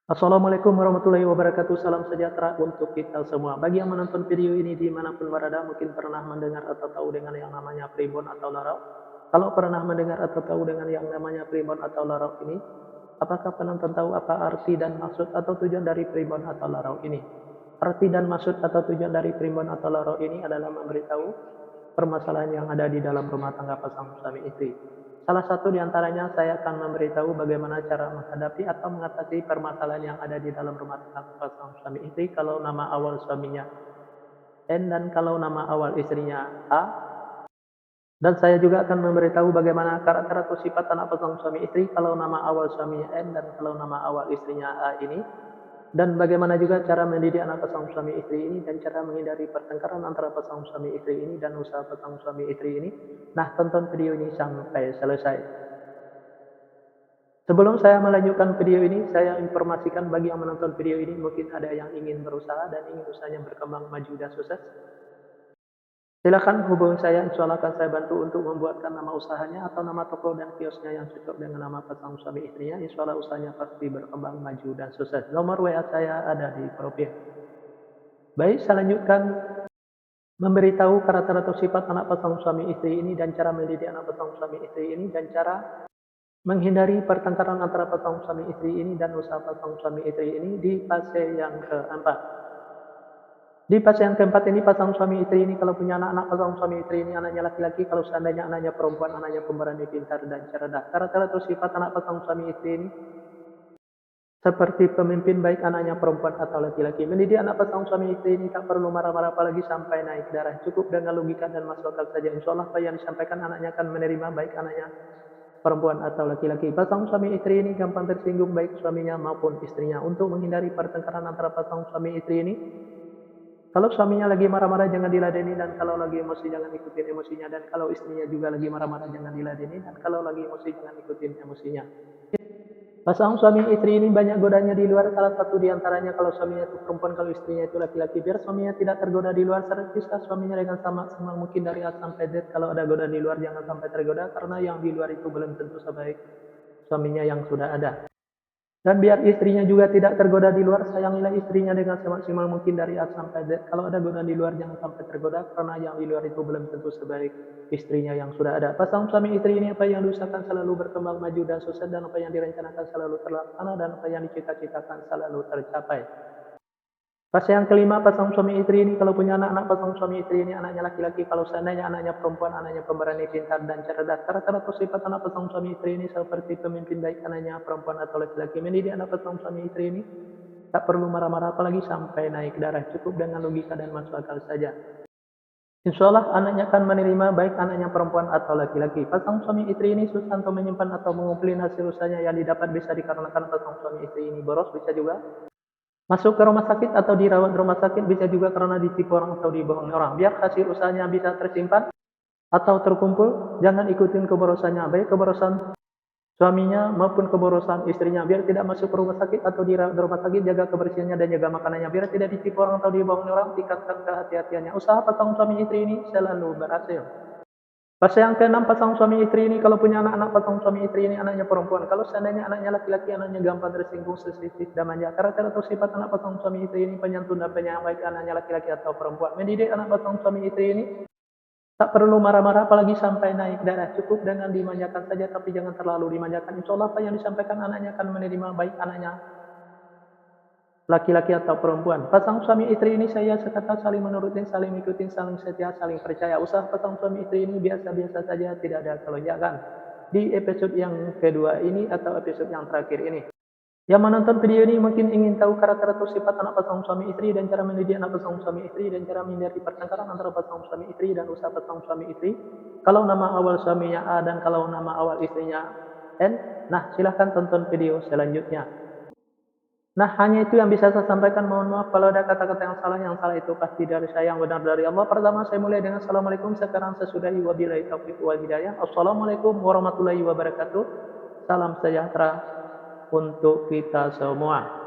Assalamualaikum warahmatullahi wabarakatuh. Salam sejahtera untuk kita semua. Bagi yang menonton video ini dimanapun berada, mungkin pernah mendengar atau tahu dengan yang namanya primbon atau larau. Kalau pernah mendengar atau tahu dengan yang namanya primbon atau larau ini, apakah penonton tahu apa arti dan maksud atau tujuan dari primbon atau larau ini? Arti dan maksud atau tujuan dari primbon atau larau ini adalah memberitahu permasalahan yang ada di dalam rumah tangga pasangan suami istri. Salah satu di antaranya saya akan memberitahu bagaimana cara menghadapi atau mengatasi permasalahan yang ada di dalam rumah tangga pasangan suami istri kalau nama awal suaminya N dan kalau nama awal istrinya A. Dan saya juga akan memberitahu bagaimana karakter atau sifat anak pasangan suami istri kalau nama awal suaminya N dan kalau nama awal istrinya A ini. Dan bagaimana juga cara mendidik anak pasangan suami istri ini dan cara menghindari pertengkaran antara pasangan suami istri ini dan usaha pasangan suami istri ini. Nah, tonton video ini sampai selesai. Sebelum saya melanjutkan video ini, saya informasikan bagi yang menonton video ini mungkin ada yang ingin berusaha dan ingin usahanya berkembang maju dan sukses. Silakan hubungi saya, insya Allah akan saya bantu untuk membuatkan nama usahanya atau nama toko dan kiosnya yang cocok dengan nama pasangan suami istrinya. Insya Allah usahanya pasti berkembang maju dan sukses. Nomor WA saya ada di profil. Baik, saya lanjutkan memberitahu karakter atau sifat anak pasangan suami istri ini dan cara mendidik anak pasangan suami istri ini dan cara menghindari pertengkaran antara pasangan suami istri ini dan usaha pasangan suami istri ini di fase yang keempat. Di fase yang keempat ini pasangan suami istri ini kalau punya anak-anak pasangan suami istri ini anaknya laki-laki, kalau seandainya anaknya perempuan, anaknya pemberani, pintar dan cerdas. Karakter atau sifat anak pasangan suami istri ini seperti pemimpin baik anaknya perempuan atau laki-laki. Mendidik anak pasangan suami istri ini tak perlu marah-marah apalagi sampai naik darah. Cukup dengan logika dan masuk akal saja. Insya Allah apa yang disampaikan anaknya akan menerima baik anaknya perempuan atau laki-laki. Pasangan suami istri ini gampang tersinggung baik suaminya maupun istrinya. Untuk menghindari pertengkaran antara pasangan suami istri ini, kalau suaminya lagi marah-marah jangan diladeni, dan kalau lagi emosi jangan ikutin emosinya, dan kalau istrinya juga lagi marah-marah jangan diladeni, dan kalau lagi emosi jangan ikutin emosinya. Pasangan suami istri ini banyak godanya di luar, salah satu di antaranya kalau suaminya itu perempuan, kalau istrinya itu laki-laki. Biar suaminya tidak tergoda di luar, servislah suaminya dengan sama mungkin dari A sampai Z. Kalau ada godaan di luar jangan sampai tergoda, karena yang di luar itu belum tentu sebaik suaminya yang sudah ada. Dan biar istrinya juga tidak tergoda di luar, sayangilah istrinya dengan semaksimal mungkin dari A sampai Z. Kalau ada godaan di luar jangan sampai tergoda, karena yang di luar itu belum tentu sebaik istrinya yang sudah ada. Pasangan suami istri ini apa yang diusahakan selalu berkembang maju dan sukses, dan apa yang direncanakan selalu terlaksana, dan apa yang dicita-citakan selalu tercapai. Fase yang kelima, pasangan suami istri ini kalau punya anak-anak pasangan suami istri ini anaknya laki-laki, kalau seandainya anaknya perempuan, anaknya pemberani, pintar dan cerdas. Karakter atau sifat anak pasangan suami istri ini seperti pemimpin baik anaknya perempuan atau laki-laki. Mendidik anak pasangan suami istri ini tak perlu marah-marah apalagi sampai naik darah, cukup dengan logika dan masuk akal saja. Insya Allah anaknya akan menerima baik anaknya perempuan atau laki-laki. Pasangan suami istri ini susah untuk menyimpan atau mengumpulkan hasil usahanya yang didapat, bisa dikarenakan pasangan suami istri ini boros, bisa juga masuk ke rumah sakit atau dirawat di rumah sakit, bisa juga karena ditipu orang atau dibohongi orang. Biar hasil usahanya bisa tersimpan atau terkumpul, jangan ikutin keborosannya, baik keborosan suaminya maupun keborosan istrinya. Biar tidak masuk ke rumah sakit atau dirawat di rumah sakit, jaga kebersihannya dan jaga makanannya. Biar tidak ditipu orang atau dibohongi orang, tingkatkan kehati-hatiannya. Usaha pasangan suami istri ini selalu berhasil. Fase yang keenam, pasangan suami istri ini kalau punya anak-anak pasangan suami istri ini anaknya perempuan. Kalau seandainya anaknya laki-laki, anaknya gampang tersinggung, sensitif dan manja. Karakter atau sifat anak pasangan suami istri ini penyantun dan penyayang baik anaknya laki-laki atau perempuan. Mendidik anak pasangan suami istri ini tak perlu marah-marah apalagi sampai naik darah. Cukup dengan dimanjakan saja, tapi jangan terlalu dimanjakan. Insya Allah apa yang disampaikan anaknya akan menerima baik anaknya laki-laki atau perempuan. Pasangan suami istri ini saya sekata saling menurutin, saling ikutin, saling setia, saling percaya. Usaha pasangan suami istri ini biasa-biasa saja, tidak ada kelonjakan. Di episode yang kedua ini atau episode yang terakhir ini, yang menonton video ini mungkin ingin tahu karakter atau sifat anak pasangan suami istri dan cara mendidik anak pasangan suami istri dan cara menghindari pertengkaran antara pasangan suami istri dan usaha pasangan suami istri kalau nama awal suaminya A dan kalau nama awal istrinya N. Nah, silahkan tonton video selanjutnya. Nah, hanya itu yang bisa saya sampaikan. Mohon maaf kalau ada kata-kata yang salah itu pasti dari saya, yang benar dari Allah. Pertama saya mulai dengan Assalamualaikum, sekarang saya sudahi wabillahi taufiq wal hidayah. Assalamualaikum warahmatullahi wabarakatuh. Salam sejahtera untuk kita semua.